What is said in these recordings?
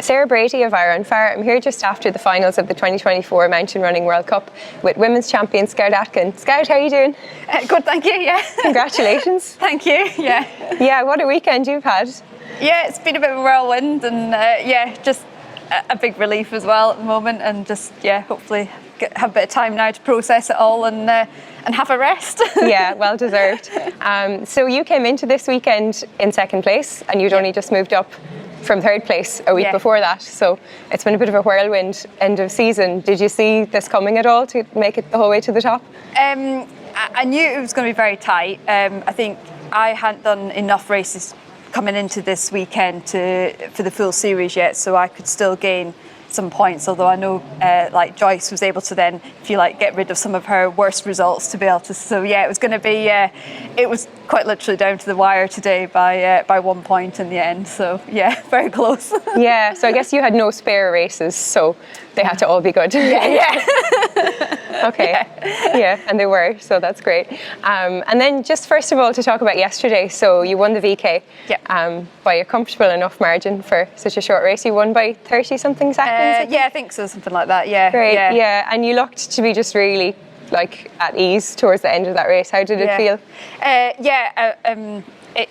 Sarah Brady of Ironfire. I'm here just after the finals of the 2024 Mountain Running World Cup with women's champion Scout Adkin. Scout, how are you doing? Good, thank you, yeah. Congratulations. Thank you, yeah. Yeah, what a weekend you've had. Yeah, it's been a bit of a whirlwind and just a big relief as well at the moment, and just, hopefully have a bit of time now to process it all and have a rest. Yeah, well deserved. So you came into this weekend in second place and you'd only just moved up from third place a week before that, so it's been a bit of a whirlwind end of season. Did you see this coming at all to make it the whole way to the top? I knew it was going to be very tight. I think I hadn't done enough races coming into this weekend for the full series yet, so I could still gain some points, although I know like Joyce was able to then, if you like, get rid of some of her worst results to be able to, so yeah, it was going to be it was quite literally down to the wire today by 1 point in the end, so yeah, very close. Yeah, so I guess you had no spare races, so they had to all be good. Yeah. Okay. Yeah, and they were, so that's great. And then just first of all to talk about yesterday, so you won the VK by a comfortable enough margin for such a short race. You won by 30 something seconds? Yeah, I think so, something like that, yeah. Great, yeah, and you looked to be just really like at ease towards the end of that race. How did it feel?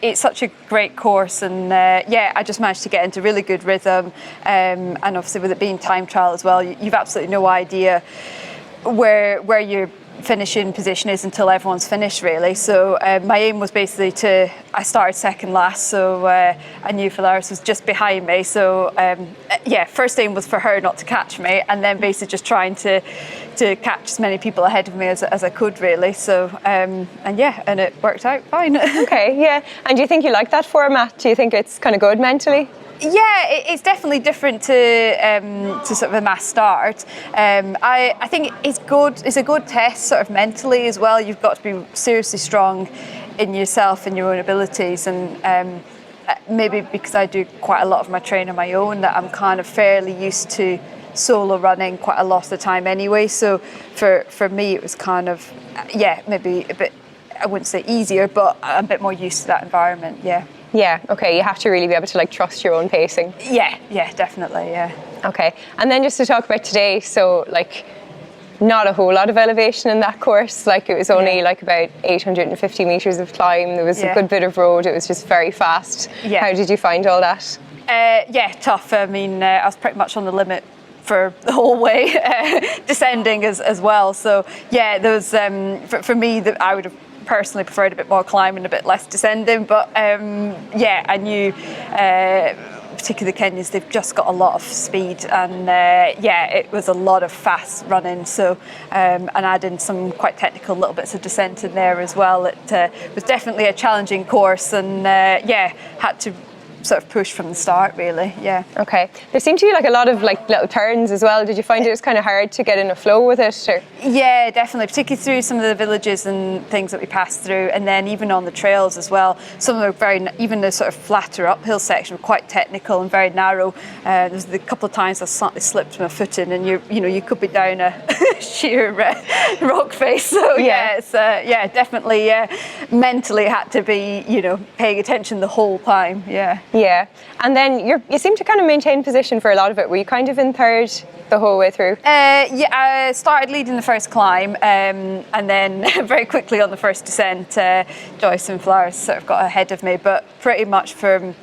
It's such a great course, and I just managed to get into really good rhythm, and obviously with it being time trial as well, you've absolutely no idea where your finishing position is until everyone's finished, really. So my aim was basically I started second last, so I knew Phalaris was just behind me, so first aim was for her not to catch me, and then basically just trying to catch as many people ahead of me as I could, really. So and it worked out fine. Okay, yeah. And do you think you like that format? Do you think it's kind of good mentally? Yeah, it's definitely different to sort of a mass start. I think it's good. It's a good test sort of mentally as well. You've got to be seriously strong in yourself and your own abilities, and maybe because I do quite a lot of my training on my own, that I'm kind of fairly used to solo running quite a lot of the time anyway. So for me it was kind of maybe a bit, I wouldn't say easier, but I'm a bit more used to that environment. Yeah, okay, you have to really be able to like trust your own pacing. Yeah, definitely, yeah. Okay, and then just to talk about today, so like not a whole lot of elevation in that course, like it was only like about 850 metres of climb, there was a good bit of road, it was just very fast. How did you find all that? Tough. I mean, I was pretty much on the limit for the whole way, descending as well, so yeah, there was, for me, that I would have personally preferred a bit more climbing, a bit less descending, but I knew particularly the Kenyans, they've just got a lot of speed, and it was a lot of fast running, so and adding some quite technical little bits of descent in there as well. It was definitely a challenging course, and had to sort of push from the start, really. Okay, there seemed to be like a lot of like little turns as well. Did you find it was kind of hard to get in a flow with it, or? Yeah, definitely, particularly through some of the villages and things that we passed through, and then even on the trails as well. Some of them even the sort of flatter uphill section were quite technical and very narrow. There was a couple of times I slightly slipped my foot in, and you could be down a sheer rock face. So it's definitely mentally had to be paying attention the whole time. Yeah, and then you seem to kind of maintain position for a lot of it. Were you kind of in third the whole way through? I started leading the first climb, and then very quickly on the first descent, Joyce and Phalaris sort of got ahead of me, but pretty much from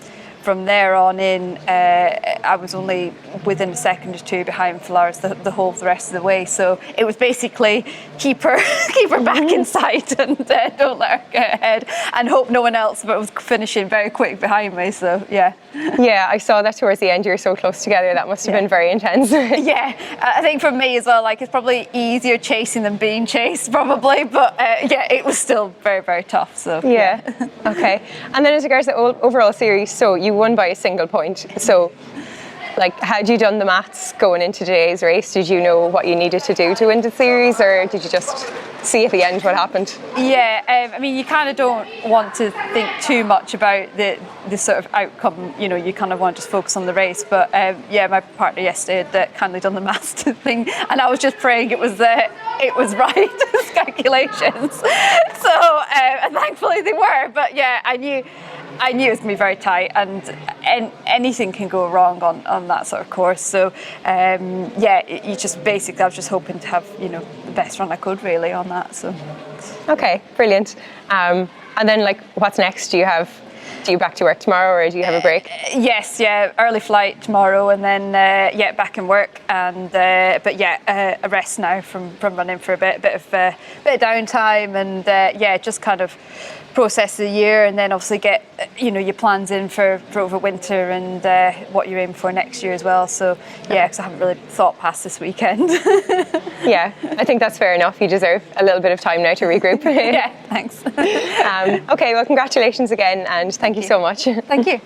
there on in, I was only within a second or two behind Phalaris the whole of the rest of the way. So it was basically keep her back in sight, and don't let her get ahead, and hope no one else but was finishing very quick behind me. So yeah, I saw that towards the end. You were so close together. That must have been very intense. I think for me as well, like it's probably easier chasing than being chased, probably. But it was still very, very tough. So Okay. And then as regards the overall series, so you won by a single point. So like, had you done the maths going into today's race? Did you know what you needed to do to win the series, or did you just see at the end what happened? I mean, you kind of don't want to think too much about the sort of outcome. You kind of want to just focus on the race. But my partner yesterday had kindly done the maths thing, and I was just praying it was right, his calculations. So and thankfully they were. But I knew it was going to be very tight, and anything can go wrong on that sort of course. So you just basically, I was just hoping to have the best run I could really on that. So okay, brilliant. And then like, what's next? Do you back to work tomorrow, or do you have a break? Yes, early flight tomorrow, and then back in work, and but a rest now from running for a bit of downtime, and just kind of process the year, and then obviously get your plans in for over winter, and what you're aiming for next year as well. So because I haven't really thought past this weekend. Yeah, I think that's fair enough. You deserve a little bit of time now to regroup. Yeah, thanks. Okay, well, congratulations again, and thank you so much. Thank you.